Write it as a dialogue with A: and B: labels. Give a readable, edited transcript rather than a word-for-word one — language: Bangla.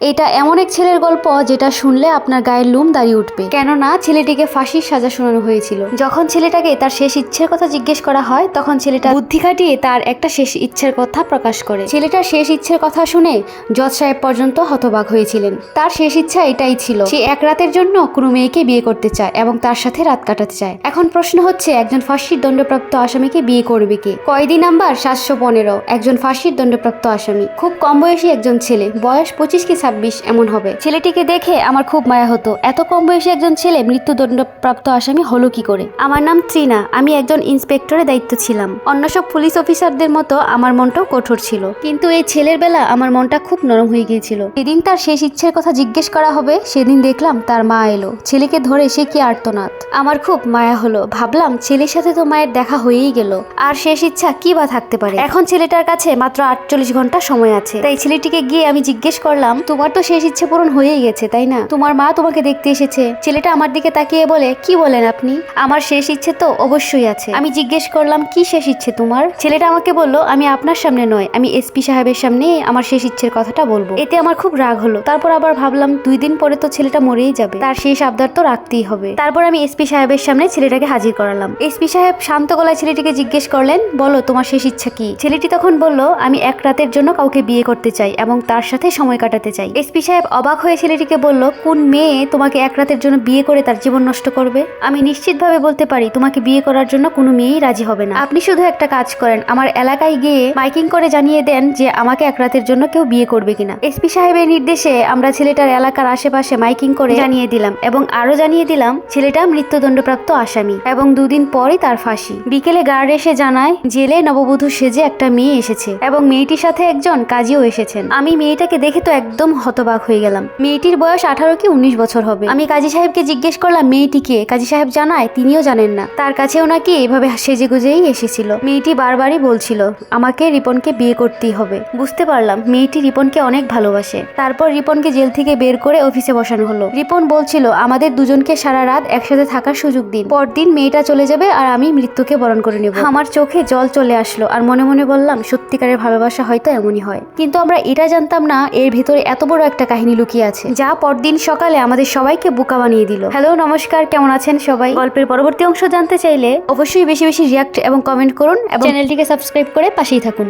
A: এটা এমন এক ছেলের গল্প যেটা শুনলে আপনার গায়ের লোম দাঁড়িয়ে উঠবে, কেননা ছেলেটিকে ফাঁসির সাজা শোনানো হয়েছিল। যখন ছেলেটাকে তার শেষ ইচ্ছের কথা জিজ্ঞেস করা হয় তখন ছেলেটা বুদ্ধি খাটিয়ে তার একটা শেষ ইচ্ছের কথা প্রকাশ করে। ছেলেটার শেষ ইচ্ছের কথা শুনে জজ সাহেব পর্যন্ত হতবাক হয়েছিলেন। তার শেষ ইচ্ছা এটাই ছিল, সে এক রাতের জন্য কোনো মেয়েকে বিয়ে করতে চায় এবং তার সাথে রাত কাটাতে চায়। এখন প্রশ্ন হচ্ছে, একজন ফাঁসির দণ্ডপ্রাপ্ত আসামিকে বিয়ে করবে কে? কয়েদি নাম্বার 715, একজন ফাঁসির দণ্ডপ্রাপ্ত আসামি। খুব কম বয়সী একজন ছেলে, বয়স 25 কি 26 এমন হবে। ছেলেটিকে দেখে আমার খুব মায়া হতো। এত কম বয়সী একজন ছেলে মৃত্যুদণ্ডপ্রাপ্ত আসামি হলো কি করে? আমার নাম ত্রিনা, আমি একজন ইন্সপেক্টরের দায়িত্ব ছিলাম। অন্য সব পুলিশ অফিসারদের মতো আমার মনটাও কঠোর ছিল, কিন্তু এই ছেলের বেলা আমার মনটা খুব নরম হয়ে গিয়েছিল। যেদিন তার শেষ ইচ্ছের কথা জিজ্ঞেস করা হবে সেদিন দেখলাম তার মা এলো। ছেলেকে ধরে সে কি আর্তনাদ! আমার খুব মায়া হলো। ভাবলাম ছেলের সাথে তো মায়ের দেখা হয়েই গেল, আর শেষ ইচ্ছা কি বা থাকতে পারে। এখন ছেলেটার কাছে মাত্র 48 ঘন্টা সময় আছে। তাই ছেলেটিকে গিয়ে আমি জিজ্ঞেস করলাম, তোমার তো শেষ ইচ্ছে পূরণ হয়েই গেছে তাই না? তোমার মা তোমাকে দেখতে এসেছে। ছেলেটা আমার দিকে তাকিয়ে বলে, কি বলেন আপনি? আমার শেষ ইচ্ছে তো অবশ্যই আছে। আমি জিজ্ঞেস করলাম, কি শেষ ইচ্ছে তোমার? ছেলেটা আমাকে বলল, আমি আপনার সামনে নয়, আমি এসপি সাহেবের সামনে আমার শেষ ইচ্ছের কথাটা বলবো। এতে আমার খুব রাগ হলো। তারপর আবার ভাবলাম 2 দিন পরে তো ছেলেটা মরেই যাবে, তার শেষ আবদার তো রাখতেই হবে। তারপর আমি এসপি সাহেবের সামনে ছেলেটাকে হাজির করালাম। এসপি সাহেব শান্ত গলায় ছেলেটিকে জিজ্ঞেস করলেন, বলো তোমার শেষ ইচ্ছা কি? ছেলেটি তখন বলল, আমি এক রাতের জন্য কাউকে বিয়ে করতে চাই এবং তার সাথে সময় কাটাতে চাই। এসপি সাহেব অবাক হয়ে ছেলেটিকে বলল, কোন মেয়ে তোমাকে এক রাতের জন্য বিয়ে করে তার জীবন নষ্ট করবে? আমি নিশ্চিতভাবে বলতে পারি তোমাকে বিয়ে করার জন্য কোনো মেয়েই রাজি হবে না। আপনি শুধু একটা কাজ করেন, আমার এলাকায় গিয়ে মাইকিং করে জানিয়ে দেন যে আমাকে এক রাতের জন্য কেউ বিয়ে করবে কিনা। এসপি সাহেবের নির্দেশে আমরা ছেলেটার এলাকার আশেপাশে মাইকিং করে জানিয়ে দিলাম এবং আরো জানিয়ে দিলাম ছেলেটা মৃত্যুদণ্ডপ্রাপ্ত আসামি এবং 2 দিন পরই তার ফাঁসি। বিকেলে গার্ড এসে জানায় জেলে নববধূ সেজে একটা মেয়ে এসেছে এবং মেয়েটির সাথে একজন কাজীও এসেছেন। আমি মেয়েটাকে দেখে তো একদম হতবাক হয়ে গেলাম। মেয়েটির বয়স 18 কি 19 বছর হবে। আমি কাজী সাহেবকে জিজ্ঞেস করলাম মেয়েটিকে। কাজী সাহেব জানায় তিনিও জানেন না, তার কাছেও নাকি এভাবে সেজে গুজেই এসেছিল। মেয়েটি বারবারই বলছিল আমাকে রিপনকে বিয়ে করতেই হবে। বুঝতে পারলাম মেয়েটি রিপনকে অনেক ভালোবাসে। তারপর রিপনকে জেল থেকে বের করে অফিসে বসানো হলো। রিপন বলছিল আমাদের দুজনকে সারা রাত একসাথে থাকার সুযোগ দিন, পরদিন মেয়েটা চলে যাবে আর আমি মৃত্যুকে বরণ করে নেব। আমার চোখে জল চলে আসলো আর মনে মনে বললাম সত্যিকারের ভালোবাসা হয়তো এমনই হয়। কিন্তু আমরা এটা জানতাম না এর ভেতরে এত বড় একটা কাহিনী লুকিয়ে আছে, যা পরদিন সকালে আমাদের সবাইকে বোকা বানিয়ে দিল। হ্যালো, নমস্কার, কেমন আছেন সবাই? গল্পের পরবর্তী অংশ জানতে চাইলে অবশ্যই বেশি বেশি রিয়াক্ট এবং কমেন্ট করুন এবং চ্যানেলটিকে সাবস্ক্রাইব করে পাশেই থাকুন।